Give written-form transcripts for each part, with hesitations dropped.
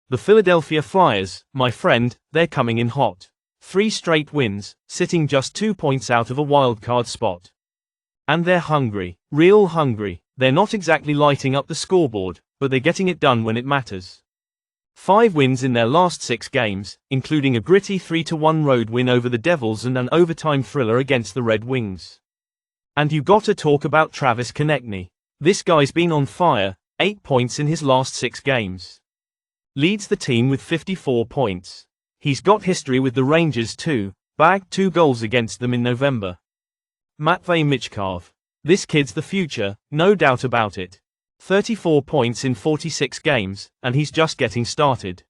The Philadelphia Flyers, my friend, they're coming in hot. 3 straight wins, sitting just 2 points out of a wildcard spot. And they're hungry, real hungry. They're not exactly lighting up the scoreboard, but they're getting it done when it matters. 5 wins in their last 6 games, including a gritty 3-1 road win over the Devils and an overtime thriller against the Red Wings. And you gotta talk about Travis Konechny. This guy's been on fire, 8 points in his last 6 games. Leads the team with 54 points. He's got history with the Rangers too, bagged 2 goals against them in November. Matvei Michkov. This kid's the future, no doubt about it. 34 points in 46 games, and he's just getting started.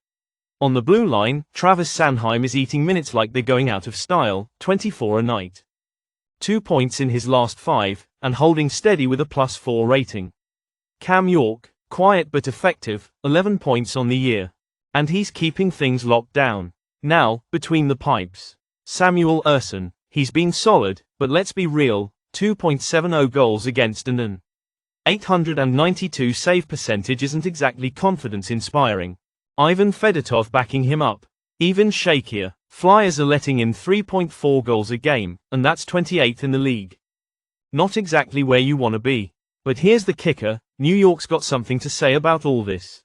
On the blue line, Travis Sanheim is eating minutes like they're going out of style, 24 a night. 2 points in his last 5, and holding steady with a +4 rating. Cam York, quiet but effective, 11 points on the year. And he's keeping things locked down. Now, between the pipes. Samuel Ersson, he's been solid, but let's be real, 2.70 goals against and an .892 save percentage isn't exactly confidence-inspiring. Ivan Fedotov backing him up. Even shakier, Flyers are letting in 3.4 goals a game, and that's 28th in the league. Not exactly where you want to be. But here's the kicker, New York's got something to say about all this.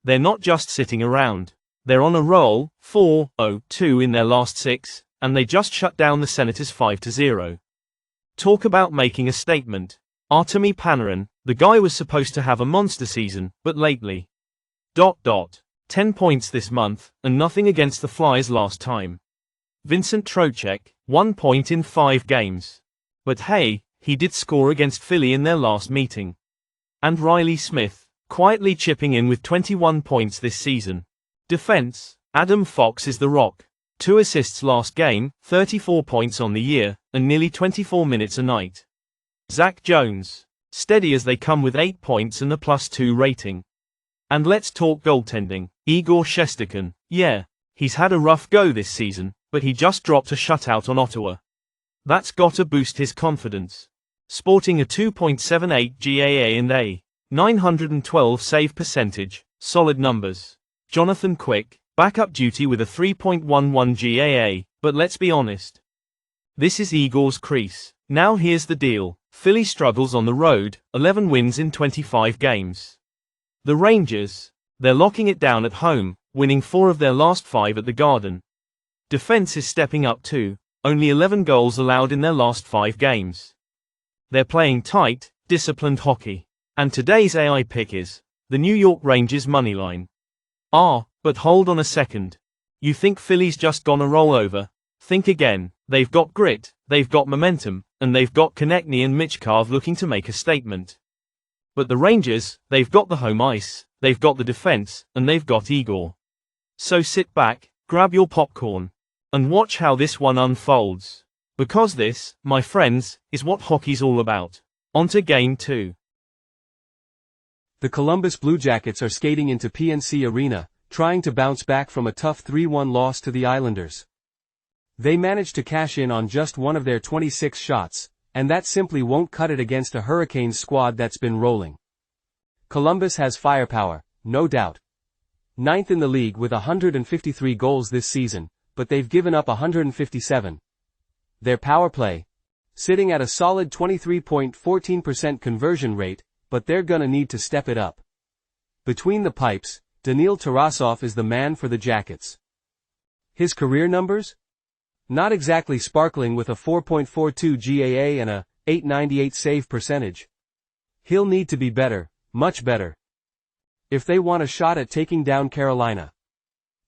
They're not just sitting around. They're on a roll, 4-0-2 in their last 6, and they just shut down the Senators 5-0. Talk about making a statement. Artemi Panarin, the guy was supposed to have a monster season, but lately. 10 points this month, and nothing against the Flyers last time. Vincent Trocheck, 1 point in 5 games. But hey, he did score against Philly in their last meeting. And Riley Smith, quietly chipping in with 21 points this season. Defense, Adam Fox is the rock. 2 assists last game, 34 points on the year, and nearly 24 minutes a night. Zach Jones, steady as they come with 8 points and a +2 rating. And let's talk goaltending. Igor Shesterkin, yeah, he's had a rough go this season, but he just dropped a shutout on Ottawa. That's gotta boost his confidence. Sporting a 2.78 GAA and a .912 save percentage, solid numbers. Jonathan Quick, backup duty with a 3.11 GAA, but let's be honest. This is Igor's crease. Now here's the deal. Philly struggles on the road, 11 wins in 25 games. The Rangers, they're locking it down at home, winning 4 of their last 5 at the Garden. Defense is stepping up too, only 11 goals allowed in their last 5 games. They're playing tight, disciplined hockey. And today's AI pick is the New York Rangers moneyline. But hold on a second. You think Philly's just gonna roll over? Think again. They've got grit, they've got momentum, and they've got Konechny and Michkov looking to make a statement. But the Rangers, they've got the home ice, they've got the defense, and they've got Igor. So sit back, grab your popcorn, and watch how this one unfolds. Because this, my friends, is what hockey's all about. On to Game 2. The Columbus Blue Jackets are skating into PNC Arena, trying to bounce back from a tough 3-1 loss to the Islanders. They managed to cash in on just one of their 26 shots, and that simply won't cut it against a Hurricanes squad that's been rolling. Columbus has firepower, no doubt. 9th in the league with 153 goals this season, but they've given up 157. Their power play, sitting at a solid 23.14% conversion rate, but they're gonna need to step it up. Between the pipes, Daniil Tarasov is the man for the Jackets. His career numbers? Not exactly sparkling with a 4.42 GAA and a .898 save percentage. He'll need to be better, much better, if they want a shot at taking down Carolina.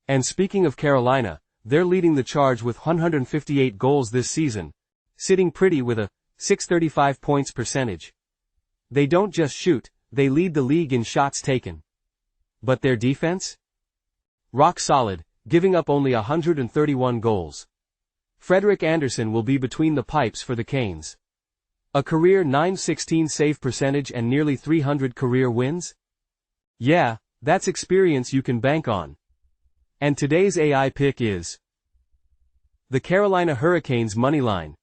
And speaking of Carolina, they're leading the charge with 158 goals this season, sitting pretty with a .635 points percentage. They don't just shoot, they lead the league in shots taken. But their defense? Rock solid, giving up only 131 goals. Frederik Andersen will be between the pipes for the Canes. A career .916 save percentage and nearly 300 career wins? Yeah, that's experience you can bank on. And today's AI pick is the Carolina Hurricanes moneyline.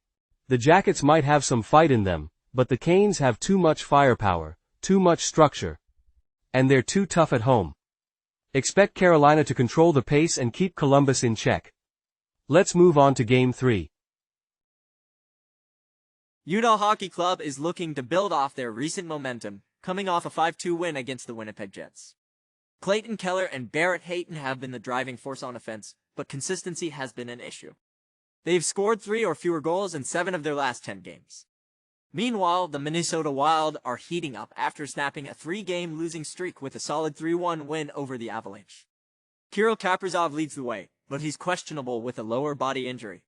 The Jackets might have some fight in them, but the Canes have too much firepower, too much structure, and they're too tough at home. Expect Carolina to control the pace and keep Columbus in check. Let's move on to Game 3. Utah Hockey Club is looking to build off their recent momentum, coming off a 5-2 win against the Winnipeg Jets. Clayton Keller and Barrett Hayton have been the driving force on offense, but consistency has been an issue. They've scored 3 or fewer goals in 7 of their last 10 games. Meanwhile, the Minnesota Wild are heating up after snapping a 3-game losing streak with a solid 3-1 win over the Avalanche. Kirill Kaprizov leads the way, but he's questionable with a lower body injury.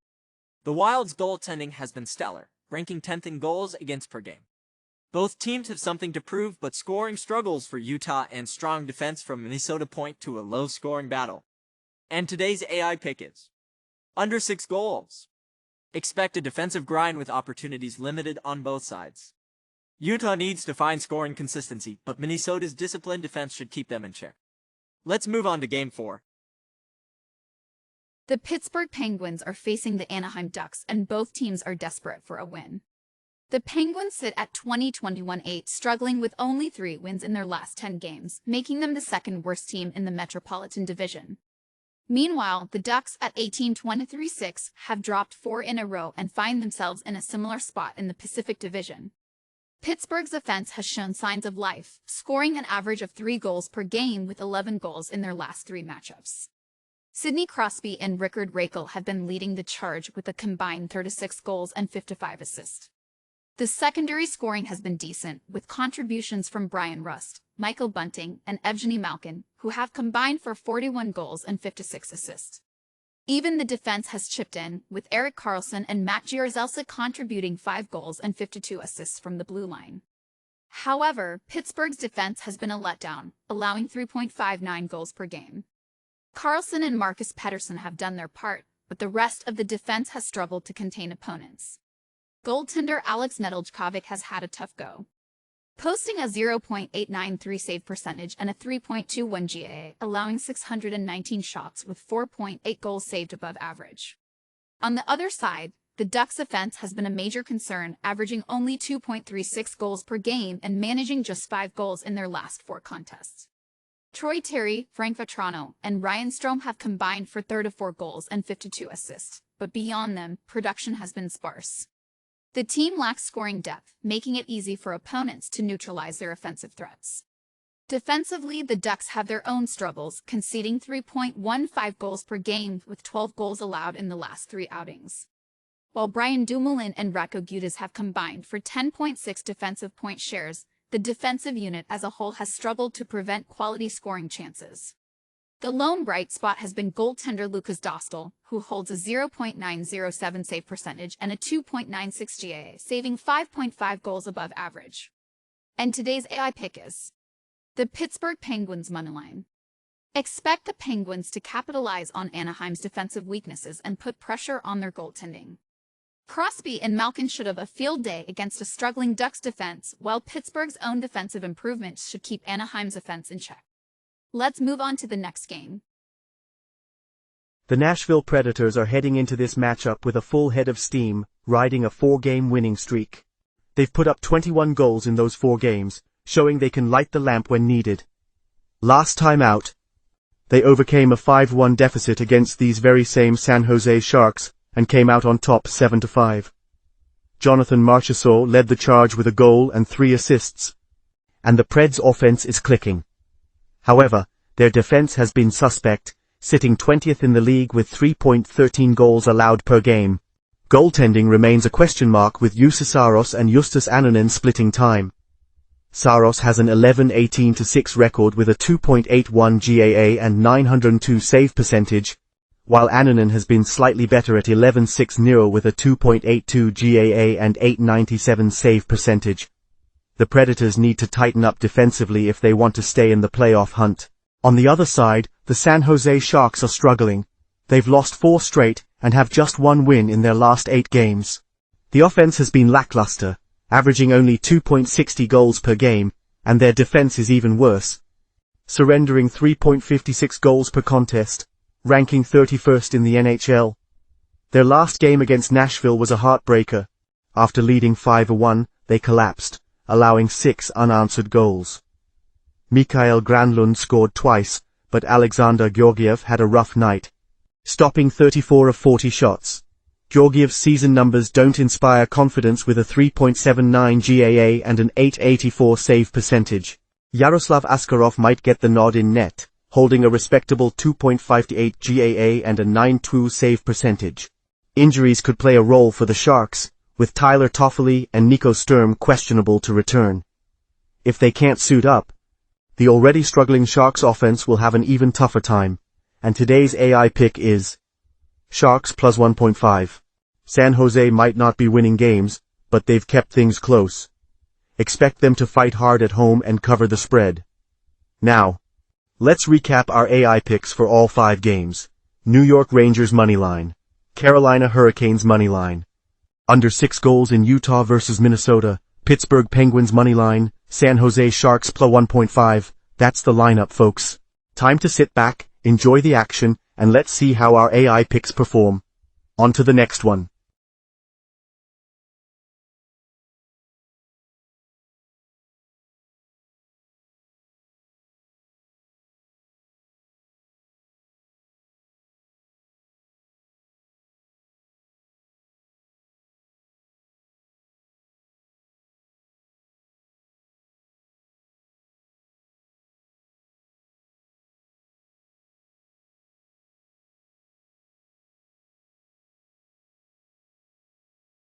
The Wild's goaltending has been stellar, ranking 10th in goals against per game. Both teams have something to prove, but scoring struggles for Utah and strong defense from Minnesota point to a low-scoring battle. And today's AI pick is under 6 goals. Expect a defensive grind with opportunities limited on both sides. Utah needs to find scoring consistency, but Minnesota's disciplined defense should keep them in check. Let's move on to Game 4. The Pittsburgh Penguins are facing the Anaheim Ducks, and both teams are desperate for a win. The Penguins sit at 20-21-8, struggling with only 3 wins in their last 10 games, making them the second worst team in the Metropolitan Division. Meanwhile, the Ducks at 18-23-6 have dropped 4 in a row and find themselves in a similar spot in the Pacific Division. Pittsburgh's offense has shown signs of life, scoring an average of 3 goals per game with 11 goals in their last 3 matchups. Sidney Crosby and Rickard Rakell have been leading the charge with a combined 36 goals and 55 assists. The secondary scoring has been decent, with contributions from Brian Rust, Michael Bunting, and Evgeny Malkin, who have combined for 41 goals and 56 assists. Even the defense has chipped in, with Erik Karlsson and Matt Gierzelczyk contributing 5 goals and 52 assists from the blue line. However, Pittsburgh's defense has been a letdown, allowing 3.59 goals per game. Karlsson and Marcus Pettersson have done their part, but the rest of the defense has struggled to contain opponents. Goaltender Alex Nedeljkovic has had a tough go, posting a 0.893 save percentage and a 3.21 GAA, allowing 619 shots with 4.8 goals saved above average. On the other side, the Ducks' offense has been a major concern, averaging only 2.36 goals per game and managing just 5 goals in their last 4 contests. Troy Terry, Frank Vatrano, and Ryan Strome have combined for 34 goals and 52 assists, but beyond them, production has been sparse. The team lacks scoring depth, making it easy for opponents to neutralize their offensive threats. Defensively, the Ducks have their own struggles, conceding 3.15 goals per game with 12 goals allowed in the last 3 outings. While Brian Dumoulin and Radko Gudas have combined for 10.6 defensive point shares, the defensive unit as a whole has struggled to prevent quality scoring chances. The lone bright spot has been goaltender Lukas Dostal, who holds a 0.907 save percentage and a 2.96 GAA, saving 5.5 goals above average. And today's AI pick is the Pittsburgh Penguins moneyline. Expect the Penguins to capitalize on Anaheim's defensive weaknesses and put pressure on their goaltending. Crosby and Malkin should have a field day against a struggling Ducks defense, while Pittsburgh's own defensive improvements should keep Anaheim's offense in check. Let's move on to the next game. The Nashville Predators are heading into this matchup with a full head of steam, riding a 4-game winning streak. They've put up 21 goals in those 4 games, showing they can light the lamp when needed. Last time out, they overcame a 5-1 deficit against these very same San Jose Sharks, and came out on top 7-5. Jonathan Marchessault led the charge with a goal and 3 assists. And the Preds' offense is clicking. However, their defense has been suspect, sitting 20th in the league with 3.13 goals allowed per game. Goaltending remains a question mark, with Juuse Saros and Justus Annunen splitting time. Saros has an 11-18-6 record with a 2.81 GAA and 902 save percentage, while Annunen has been slightly better at 11-6-0 with a 2.82 GAA and 897 save percentage. The Predators need to tighten up defensively if they want to stay in the playoff hunt. On the other side, the San Jose Sharks are struggling. They've lost 4 straight and have just 1 win in their last 8 games. The offense has been lackluster, averaging only 2.60 goals per game, and their defense is even worse, surrendering 3.56 goals per contest, ranking 31st in the NHL. Their last game against Nashville was a heartbreaker. After leading 5-1, they collapsed, allowing 6 unanswered goals. Mikael Granlund scored twice, but Alexander Georgiev had a rough night, stopping 34 of 40 shots. Georgiev's season numbers don't inspire confidence with a 3.79 GAA and an 884 save percentage. Yaroslav Askarov might get the nod in net, holding a respectable 2.58 GAA and a 9.2 save percentage. Injuries could play a role for the Sharks, with Tyler Toffoli and Nico Sturm questionable to return. If they can't suit up, the already struggling Sharks offense will have an even tougher time, and today's AI pick is Sharks plus 1.5. San Jose might not be winning games, but they've kept things close. Expect them to fight hard at home and cover the spread. Now, let's recap our AI picks for all 5 games. New York Rangers moneyline, Carolina Hurricanes moneyline, under 6 goals in Utah versus Minnesota, Pittsburgh Penguins moneyline, San Jose Sharks plus 1.5. That's the lineup, folks. Time to sit back, enjoy the action, and let's see how our AI picks perform. On to the next one.